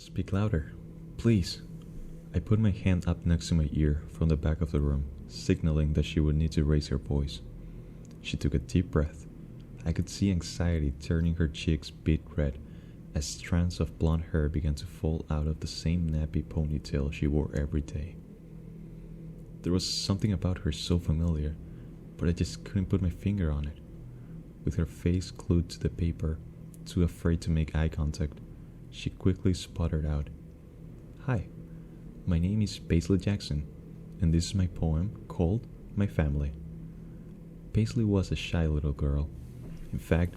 Speak louder, please. I put my hand up next to my ear from the back of the room, signaling that she would need to raise her voice. She took a deep breath. I could see anxiety turning her cheeks beet red as strands of blonde hair began to fall out of the same nappy ponytail she wore every day. There was something about her so familiar, but I just couldn't put my finger on it. With her face glued to the paper, too afraid to make eye contact, she quickly sputtered out, "Hi, my name is Paisley Jackson, and this is my poem called My Family." Paisley was a shy little girl. In fact,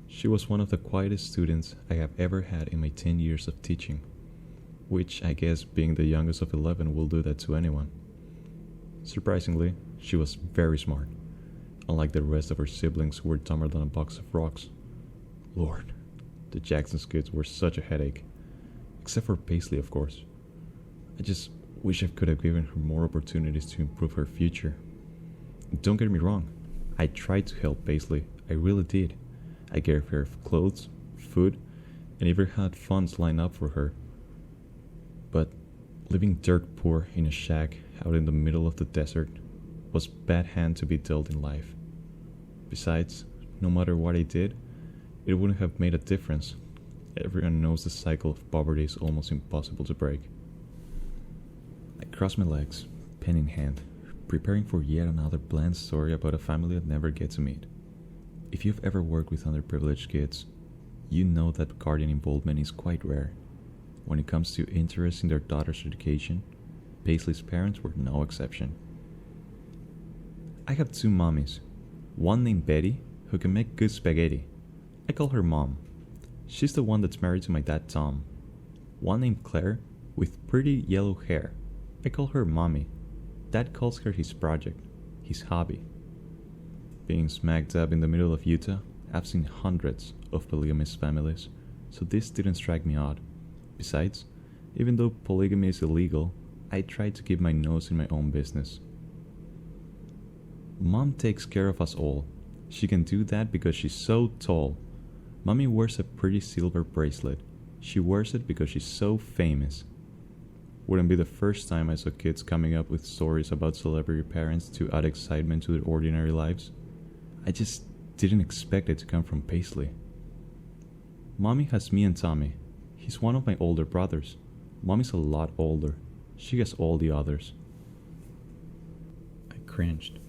she was one of the quietest students I have ever had in my 10 years of teaching, which I guess being the youngest of 11 will do that to anyone. Surprisingly, she was very smart, unlike the rest of her siblings who were dumber than a box of rocks. Lord, the Jackson's kids were such a headache. Except for Paisley, of course. I just wish I could have given her more opportunities to improve her future. Don't get me wrong, I tried to help Paisley, I really did. I gave her clothes, food, and even had funds lined up for her. But living dirt poor in a shack out in the middle of the desert was bad hand to be dealt in life. Besides, no matter what I did, it wouldn't have made a difference. Everyone knows the cycle of poverty is almost impossible to break. I crossed my legs, pen in hand, preparing for yet another bland story about a family I'd never get to meet. If you've ever worked with underprivileged kids, you know that guardian involvement is quite rare. When it comes to interest in their daughter's education, Paisley's parents were no exception. I have two mommies, one named Betty, who can make good spaghetti. I call her Mom. She's the one that's married to my dad Tom. One named Claire, with pretty yellow hair. I call her Mommy. Dad calls her his project, his hobby. Being smack dab in the middle of Utah, I've seen hundreds of polygamous families, so this didn't strike me odd. Besides, even though polygamy is illegal, I try to keep my nose in my own business. Mom takes care of us all. She can do that because she's so tall. Mommy wears a pretty silver bracelet. She wears it because she's so famous. Wouldn't be the first time I saw kids coming up with stories about celebrity parents to add excitement to their ordinary lives. I just didn't expect it to come from Paisley. Mommy has me and Tommy. He's one of my older brothers. Mommy's a lot older. She has all the others. I cringed.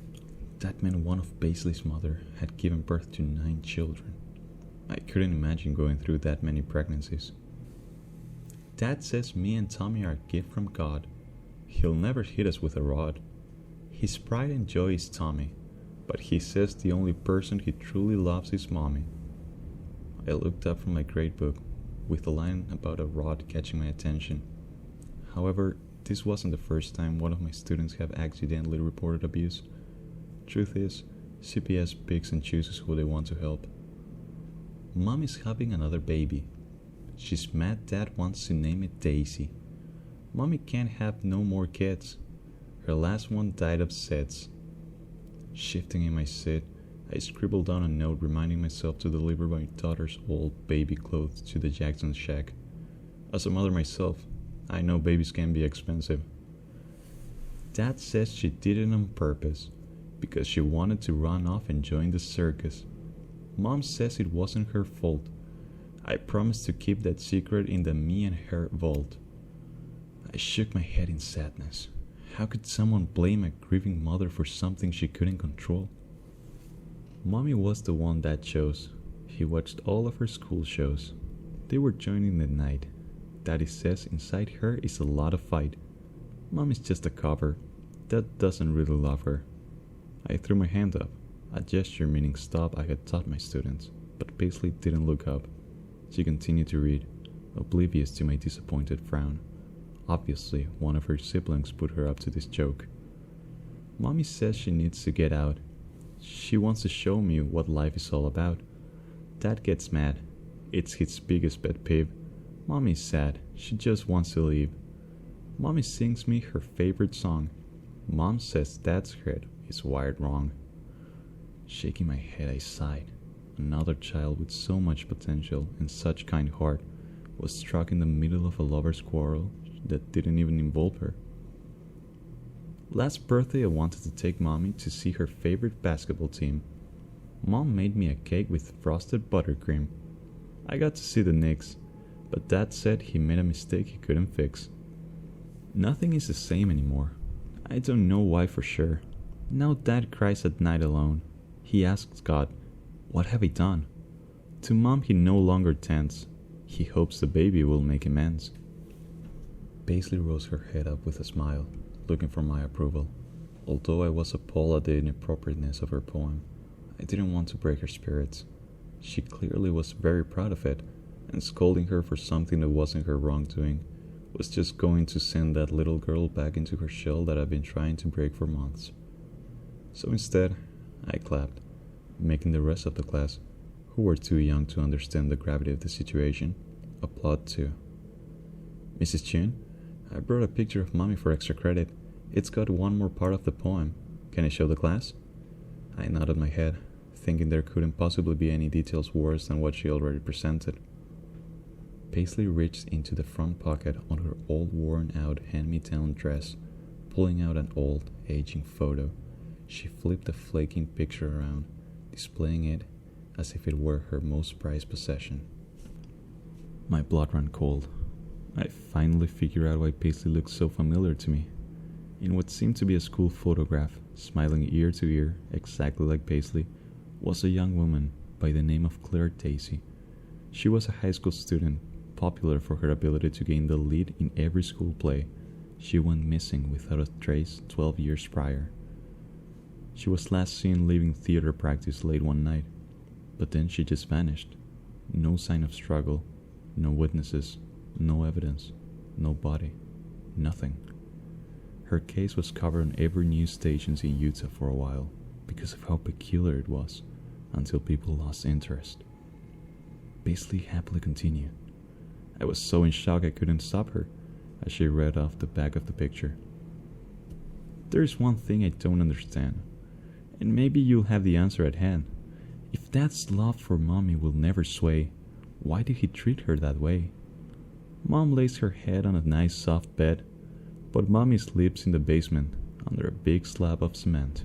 That meant one of Paisley's mother had given birth to 9 children. I couldn't imagine going through that many pregnancies. Dad says me and Tommy are a gift from God. He'll never hit us with a rod. His pride and joy is Tommy, but he says the only person he truly loves is Mommy. I looked up from my grade book, with a line about a rod catching my attention. However, this wasn't the first time one of my students have accidentally reported abuse. Truth is, CPS picks and chooses who they want to help. Mom is having another baby. She's mad Dad wants to name it Daisy. Mommy can't have no more kids. Her last one died of SIDS. Shifting in my seat, I scribbled down a note reminding myself to deliver my daughter's old baby clothes to the Jackson shack. As a mother myself, I know babies can be expensive. Dad says she did it on purpose, because she wanted to run off and join the circus. Mom says it wasn't her fault. I promised to keep that secret in the me and her vault. I shook my head in sadness. How could someone blame a grieving mother for something she couldn't control? Mommy was the one Dad chose. He watched all of her school shows. They were joining the night. Daddy says inside her is a lot of fight. Mom is just a cover. Dad doesn't really love her. I threw my hand up, a gesture meaning stop I had taught my students, but Paisley didn't look up. She continued to read, oblivious to my disappointed frown. Obviously, one of her siblings put her up to this joke. Mommy says she needs to get out. She wants to show me what life is all about. Dad gets mad. It's his biggest pet peeve. Mommy's sad. She just wants to leave. Mommy sings me her favorite song. Mom says Dad's head is wired wrong. Shaking my head, I sighed. Another child with so much potential and such kind heart, was struck in the middle of a lover's quarrel that didn't even involve her. Last birthday, I wanted to take Mommy to see her favorite basketball team. Mom made me a cake with frosted buttercream. I got to see the Knicks, but Dad said he made a mistake he couldn't fix. Nothing is the same anymore. I don't know why for sure. Now Dad cries at night alone. He asks God, "What have I done?" To Mom he no longer tends. He hopes the baby will make amends. Paisley rose her head up with a smile, looking for my approval. Although I was appalled at the inappropriateness of her poem, I didn't want to break her spirits. She clearly was very proud of it, and scolding her for something that wasn't her wrongdoing was just going to send that little girl back into her shell that I've been trying to break for months. So instead, I clapped, making the rest of the class, who were too young to understand the gravity of the situation, applaud too. "Mrs. Chun, I brought a picture of Mommy for extra credit. It's got one more part of the poem. Can I show the class?" I nodded my head, thinking there couldn't possibly be any details worse than what she already presented. Paisley reached into the front pocket on her old worn-out hand-me-down dress, pulling out an old, aging photo. She flipped the flaking picture around, displaying it as if it were her most prized possession. My blood ran cold. I finally figured out why Paisley looked so familiar to me. In what seemed to be a school photograph, smiling ear to ear, exactly like Paisley, was a young woman by the name of Claire Daisy. She was a high school student, popular for her ability to gain the lead in every school play. She went missing without a trace 12 years prior. She was last seen leaving theater practice late one night, but then she just vanished. No sign of struggle, no witnesses, no evidence, no body, nothing. Her case was covered on every news station in Utah for a while because of how peculiar it was, until people lost interest. Paisley happily continued. I was so in shock I couldn't stop her as she read off the back of the picture. "There is one thing I don't understand, and maybe you'll have the answer at hand. If Dad's love for Mommy will never sway, why did he treat her that way? Mom lays her head on a nice soft bed, but Mommy sleeps in the basement under a big slab of cement."